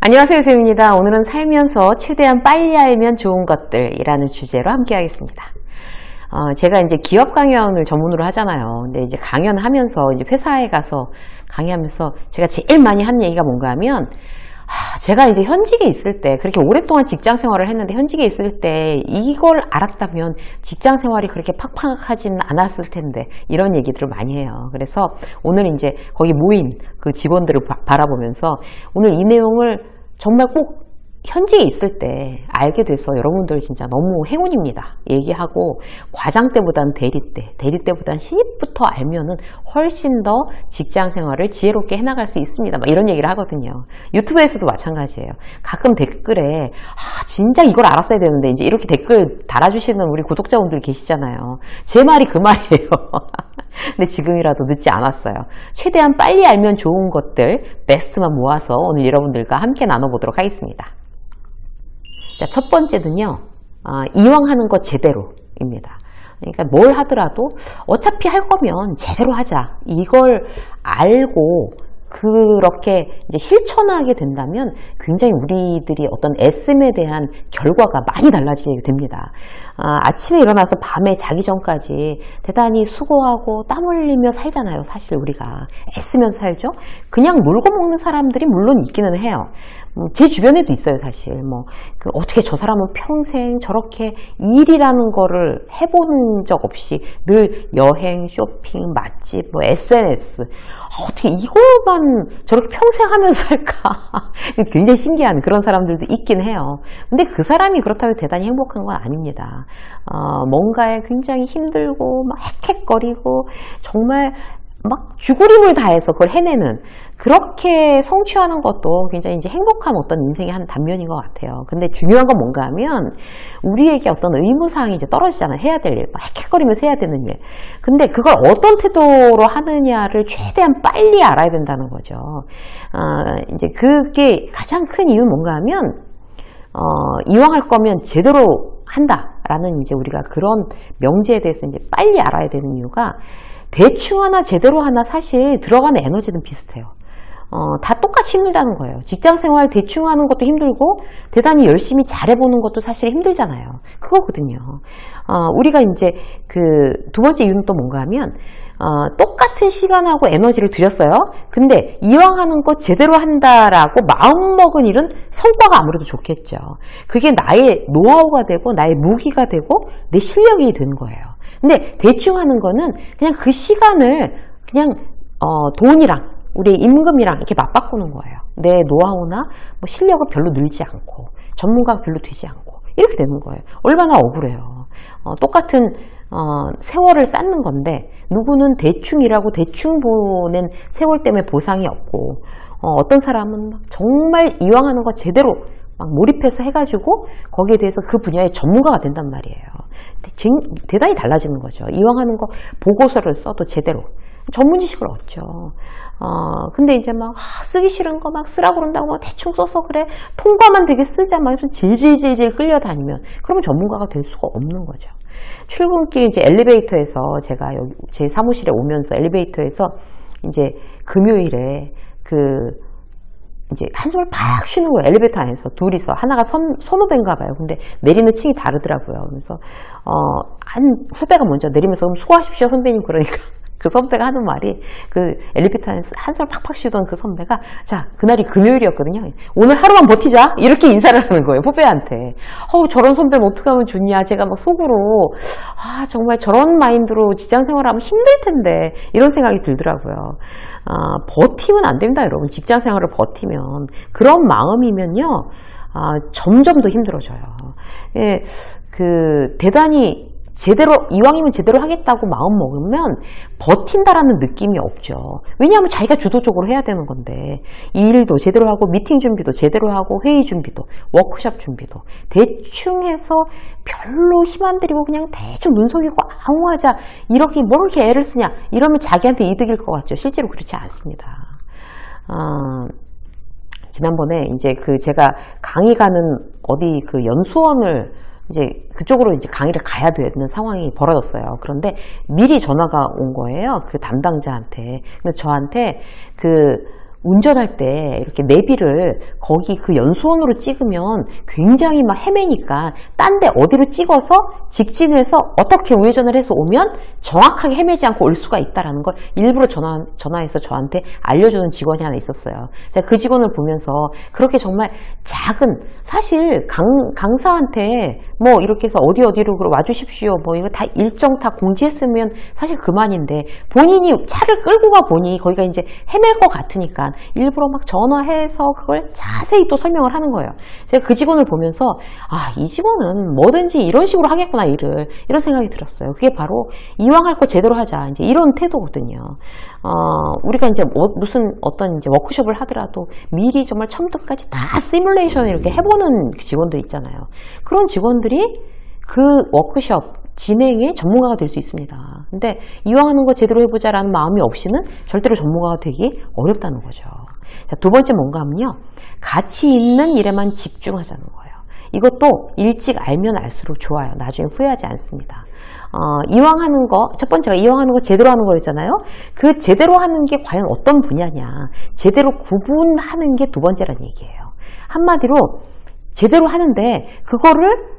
안녕하세요, 유수입니다. 오늘은 살면서 최대한 빨리 알면 좋은 것들이라는 주제로 함께 하겠습니다. 제가 이제 기업 강연을 전문으로 하잖아요. 근데 이제 강연하면서 이제 회사에 가서 강의하면서 제가 제일 많이 한 얘기가 뭔가 하면, 제가 이제 현직에 있을 때, 그렇게 오랫동안 직장 생활을 했는데 현직에 있을 때 이걸 알았다면 직장 생활이 그렇게 팍팍하진 않았을 텐데, 이런 얘기들을 많이 해요. 그래서 오늘 이제 거기 모인 그 직원들을 바라보면서 오늘 이 내용을 정말 꼭 현직에 있을 때 알게 돼서 여러분들 진짜 너무 행운입니다. 얘기하고 과장 때보다는 대리 때보다는 신입부터 알면은 훨씬 더 직장 생활을 지혜롭게 해나갈 수 있습니다. 막 이런 얘기를 하거든요. 유튜브에서도 마찬가지예요. 가끔 댓글에 진짜 이걸 알았어야 되는데 이제 이렇게 댓글 달아주시는 우리 구독자분들 계시잖아요. 제 말이 그 말이에요. 근데 지금이라도 늦지 않았어요. 최대한 빨리 알면 좋은 것들 베스트만 모아서 오늘 여러분들과 함께 나눠보도록 하겠습니다. 자, 첫 번째는요, 이왕 하는 것 제대로입니다. 그러니까 뭘 하더라도 어차피 할 거면 제대로 하자. 이걸 알고 그렇게 이제 실천하게 된다면 굉장히 우리들이 어떤 애씀에 대한 결과가 많이 달라지게 됩니다. 아침에 일어나서 밤에 자기 전까지 대단히 수고하고 땀 흘리며 살잖아요. 사실 우리가 애쓰면서 살죠. 그냥 놀고 먹는 사람들이 물론 있기는 해요. 제 주변에도 있어요. 사실 어떻게 저 사람은 평생 저렇게 일이라는 거를 해본 적 없이 늘 여행, 쇼핑, 맛집, SNS 어떻게 이거만 저렇게 평생 하면서 살까? 굉장히 신기한 그런 사람들도 있긴 해요. 근데 그 사람이 그렇다고 대단히 행복한 건 아닙니다. 뭔가에 굉장히 힘들고 막 헥헥거리고 정말 막 죽으림을 다해서 그걸 해내는, 그렇게 성취하는 것도 굉장히 이제 행복한 어떤 인생의 한 단면인 것 같아요. 근데 중요한 건 뭔가 하면 우리에게 어떤 의무사항이 이제 떨어지잖아요. 해야 될 일, 막 헥헥거리면서 해야 되는 일. 근데 그걸 어떤 태도로 하느냐를 최대한 빨리 알아야 된다는 거죠. 이제 그게 가장 큰 이유는 뭔가 하면 이왕 할 거면 제대로 한다라는 이제 우리가 그런 명제에 대해서 이제 빨리 알아야 되는 이유가, 대충 하나 제대로 하나 사실 들어가는 에너지는 비슷해요. 다 똑같이 힘들다는 거예요. 직장 생활 대충 하는 것도 힘들고 대단히 열심히 잘해보는 것도 사실 힘들잖아요. 그거거든요. 우리가 이제 그 두 번째 이유는 또 뭔가 하면, 똑같은 시간하고 에너지를 들였어요. 근데 이왕 하는 거 제대로 한다라고 마음먹은 일은 성과가 아무래도 좋겠죠. 그게 나의 노하우가 되고 나의 무기가 되고 내 실력이 되는 거예요. 근데 대충 하는 거는 그냥 그 시간을 그냥 돈이랑 우리의 임금이랑 이렇게 맞바꾸는 거예요. 내 노하우나 실력은 별로 늘지 않고 전문가가 별로 되지 않고 이렇게 되는 거예요. 얼마나 억울해요. 똑같은 세월을 쌓는 건데 누구는 대충 일하고 대충 보낸 세월 때문에 보상이 없고, 어떤 사람은 정말 이왕 하는 거 제대로 막 몰입해서 해가지고 거기에 대해서 그 분야의 전문가가 된단 말이에요. 대단히 달라지는 거죠. 이왕 하는 거 보고서를 써도 제대로 전문 지식을 얻죠. 근데 이제 막 쓰기 싫은 거 막 쓰라고 그런다고 막 대충 써서 그래 통과만 되게 쓰자 막 질질질질 끌려다니면 그러면 전문가가 될 수가 없는 거죠. 출근길 이제 엘리베이터에서 제가 여기 제 사무실에 오면서 엘리베이터에서 이제 금요일에 이제 한숨을 팍 쉬는 거예요. 엘리베이터 안에서 둘이서. 하나가 선후배인가 봐요. 근데 내리는 층이 다르더라고요. 그래서 한 후배가 먼저 내리면서 그럼 수고하십시오 선배님, 그러니까 그 선배가 하는 말이, 그 엘리베이터 안에서 한숨을 팍팍 쉬던 그 선배가, 자, 그날이 금요일이었거든요. 오늘 하루만 버티자, 이렇게 인사를 하는 거예요, 후배한테. 저런 선배는 어떻게 하면 좋냐. 제가 막 속으로 정말 저런 마인드로 직장 생활하면 힘들 텐데 이런 생각이 들더라고요. 버티면 안 됩니다, 여러분. 직장 생활을 버티면. 그런 마음이면요, 점점 더 힘들어져요. 예, 대단히 이왕이면 제대로 하겠다고 마음 먹으면 버틴다라는 느낌이 없죠. 왜냐하면 자기가 주도적으로 해야 되는 건데, 이 일도 제대로 하고 미팅 준비도 제대로 하고 회의 준비도 워크숍 준비도 대충 해서 별로 힘 안 들이고 그냥 대충 눈 속이고 아무 하자, 이렇게 뭘 이렇게 애를 쓰냐 이러면 자기한테 이득일 것 같죠. 실제로 그렇지 않습니다. 지난번에 이제 제가 강의 가는 어디 연수원을 이제 그쪽으로 이제 강의를 가야 되는 상황이 벌어졌어요. 그런데 미리 전화가 온 거예요. 그 담당자한테. 그래서 저한테 운전할 때 이렇게 내비를 거기 그 연수원으로 찍으면 굉장히 막 헤매니까 딴 데 어디로 찍어서 직진해서 어떻게 우회전을 해서 오면 정확하게 헤매지 않고 올 수가 있다라는 걸 일부러 전화해서 저한테 알려주는 직원이 하나 있었어요. 제가 그 직원을 보면서 그렇게 정말 작은, 사실 강사한테 뭐 이렇게 해서 어디로 와주십시오 뭐 이거 다 일정 다 공지했으면 사실 그만인데, 본인이 차를 끌고 가 보니 거기가 이제 헤맬 것 같으니까 일부러 막 전화해서 그걸 자세히 또 설명을 하는 거예요. 제가 그 직원을 보면서 이 직원은 뭐든지 이런 식으로 하겠구나, 일을. 이런 생각이 들었어요. 그게 바로 이왕 할 거 제대로 하자, 이제 이런 태도거든요. 우리가 이제 무슨 어떤 이제 워크숍을 하더라도 미리 정말 처음부터까지 다 시뮬레이션을 이렇게 해보는 직원들 있잖아요. 그런 직원들이 그 워크숍 진행의 전문가가 될 수 있습니다. 근데 이왕 하는 거 제대로 해보자라는 마음이 없이는 절대로 전문가가 되기 어렵다는 거죠. 자, 두 번째 뭔가 하면요, 가치 있는 일에만 집중하자는 거예요. 이것도 일찍 알면 알수록 좋아요. 나중에 후회하지 않습니다. 이왕 하는 거, 첫 번째가 이왕 하는 거 제대로 하는 거였잖아요. 그 제대로 하는 게 과연 어떤 분야냐, 제대로 구분하는 게 두 번째란 얘기예요. 한마디로 제대로 하는데 그거를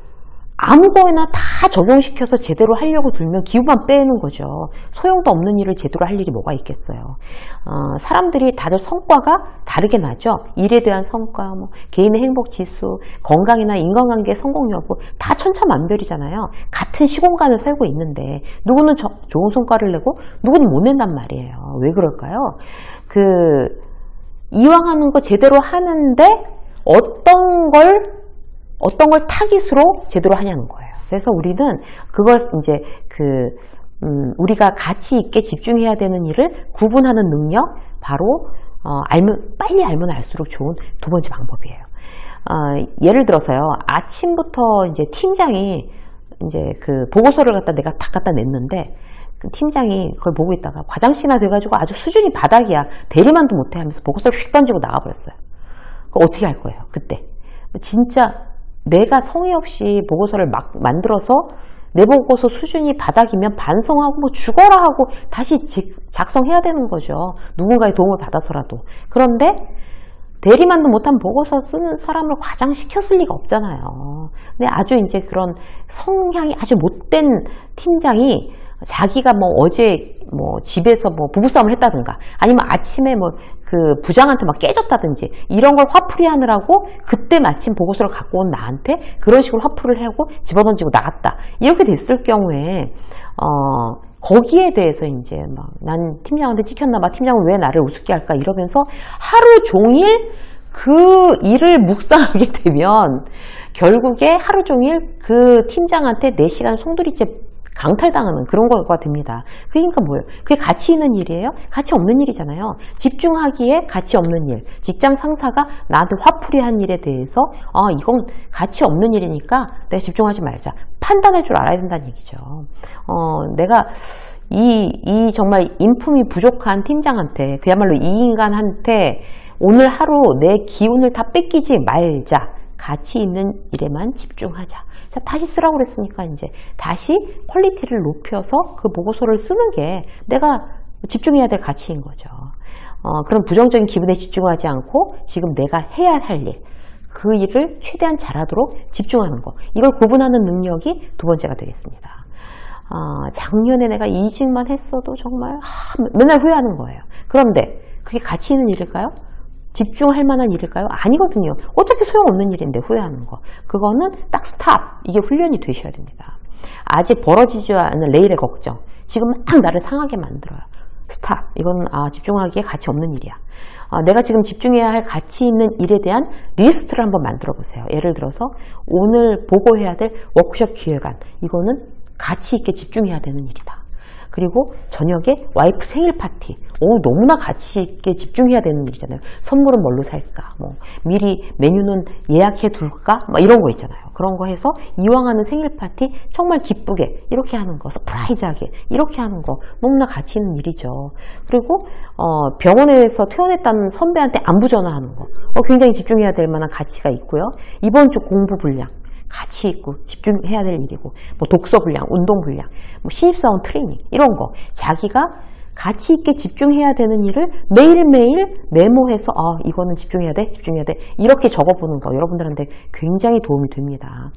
아무거나 다 적용시켜서 제대로 하려고 들면 기후만 빼는 거죠. 소용도 없는 일을 제대로 할 일이 뭐가 있겠어요. 사람들이 다들 성과가 다르게 나죠. 일에 대한 성과, 뭐 개인의 행복 지수, 건강이나 인간관계 성공 여부 다 천차만별이잖아요. 같은 시공간을 살고 있는데 누구는 좋은 성과를 내고 누구는 못 낸단 말이에요. 왜 그럴까요? 이왕 하는 거 제대로 하는데 어떤 걸 타깃으로 제대로 하냐는 거예요. 그래서 우리는 그걸 이제 우리가 가치 있게 집중해야 되는 일을 구분하는 능력, 바로 빨리 알면 알수록 좋은 두 번째 방법이에요. 예를 들어서요, 아침부터 이제 팀장이 이제 그 보고서를 내가 다 갖다 냈는데, 그 팀장이 그걸 보고 있다가 과장씨나 돼가지고 아주 수준이 바닥이야, 대리만도 못해 하면서 보고서를 휙 던지고 나가버렸어요. 그거 어떻게 할 거예요, 그때? 진짜 내가 성의 없이 보고서를 막 만들어서 내 보고서 수준이 바닥이면 반성하고 뭐 죽어라 하고 다시 작성해야 되는 거죠. 누군가의 도움을 받아서라도. 그런데 대리만도 못한 보고서 쓰는 사람을 과장시켰을 리가 없잖아요. 근데 아주 이제 그런 성향이 아주 못된 팀장이 자기가 뭐 어제 뭐 집에서 뭐 부부싸움을 했다든가, 아니면 아침에 뭐 그 부장한테 막 깨졌다든지, 이런 걸 화풀이 하느라고 그때 마침 보고서를 갖고 온 나한테 그런 식으로 화풀이를 하고 집어던지고 나갔다, 이렇게 됐을 경우에 거기에 대해서 이제 막 난 팀장한테 찍혔나 봐, 팀장은 왜 나를 우습게 할까, 이러면서 하루 종일 그 일을 묵상하게 되면 결국에 하루 종일 그 팀장한테 4시간 송두리째 강탈당하는 그런 거가 됩니다. 그러니까 뭐예요? 그게 가치 있는 일이에요? 가치 없는 일이잖아요. 집중하기에 가치 없는 일. 직장 상사가 나한테 화풀이한 일에 대해서 이건 가치 없는 일이니까 내가 집중하지 말자, 판단할 줄 알아야 된다는 얘기죠. 내가 이 정말 인품이 부족한 팀장한테, 그야말로 이 인간한테 오늘 하루 내 기운을 다 뺏기지 말자. 가치 있는 일에만 집중하자. 자, 다시 쓰라고 그랬으니까 이제 다시 퀄리티를 높여서 그 보고서를 쓰는 게 내가 집중해야 될 가치인 거죠. 그런 부정적인 기분에 집중하지 않고 지금 내가 해야 할 일, 그 일을 최대한 잘하도록 집중하는 거, 이걸 구분하는 능력이 두 번째가 되겠습니다. 작년에 내가 이직만 했어도 정말 맨날 후회하는 거예요. 그런데 그게 가치 있는 일일까요? 집중할 만한 일일까요? 아니거든요. 어차피 소용없는 일인데 후회하는 거. 그거는 딱 스탑. 이게 훈련이 되셔야 됩니다. 아직 벌어지지 않은 내일의 걱정. 지금 막 나를 상하게 만들어요. 스탑. 이건 집중하기에 가치 없는 일이야. 내가 지금 집중해야 할 가치 있는 일에 대한 리스트를 한번 만들어 보세요. 예를 들어서 오늘 보고해야 될 워크숍 기획안. 이거는 가치 있게 집중해야 되는 일이다. 그리고 저녁에 와이프 생일 파티. 너무나 가치 있게 집중해야 되는 일이잖아요. 선물은 뭘로 살까? 뭐 미리 메뉴는 예약해 둘까? 막 이런 거 있잖아요. 그런 거 해서 이왕 하는 생일 파티 정말 기쁘게 이렇게 하는 거, 서프라이즈하게 이렇게 하는 거 너무나 가치 있는 일이죠. 그리고 병원에서 퇴원했다는 선배한테 안부 전화하는 거, 굉장히 집중해야 될 만한 가치가 있고요. 이번 주 공부 분량 가치 있고 집중해야 될 일이고, 뭐 독서 분량, 운동 분량, 뭐 신입사원 트레이닝, 이런 거 자기가 가치 있게 집중해야 되는 일을 매일매일 메모해서 이거는 집중해야 돼, 집중해야 돼 이렇게 적어보는 거 여러분들한테 굉장히 도움이 됩니다.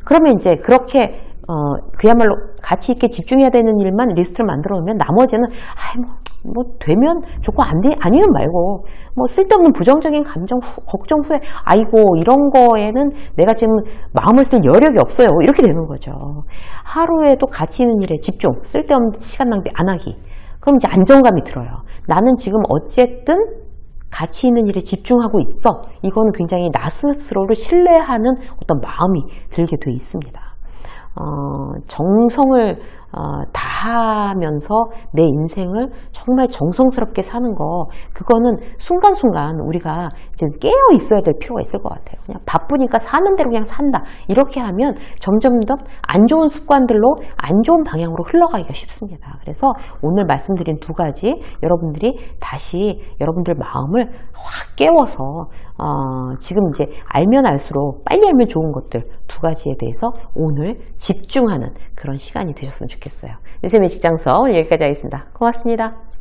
그러면 이제 그렇게 그야말로 가치 있게 집중해야 되는 일만 리스트를 만들어 놓으면 나머지는 뭐 되면 좋고 아니면 말고 뭐 쓸데없는 부정적인 감정, 걱정, 후회 아이고 이런 거에는 내가 지금 마음을 쓸 여력이 없어요 이렇게 되는 거죠. 하루에도 가치 있는 일에 집중, 쓸데없는 시간 낭비 안 하기. 그럼 이제 안정감이 들어요. 나는 지금 어쨌든 가치 있는 일에 집중하고 있어. 이거는 굉장히 나 스스로를 신뢰하는 어떤 마음이 들게 돼 있습니다. 정성을 다하면서 내 인생을 정말 정성스럽게 사는 거 그거는 순간순간 우리가 지금 깨어 있어야 될 필요가 있을 것 같아요. 그냥 바쁘니까 사는 대로 그냥 산다 이렇게 하면 점점점 안 좋은 습관들로 안 좋은 방향으로 흘러가기가 쉽습니다. 그래서 오늘 말씀드린 두 가지 여러분들이 다시 여러분들 마음을 확 깨워서 지금 이제 알면 알수록 빨리 알면 좋은 것들 두 가지에 대해서 오늘 집중하는 그런 시간이 되셨으면 좋겠어요. 쌤의 직장서 오늘 여기까지 하겠습니다. 고맙습니다.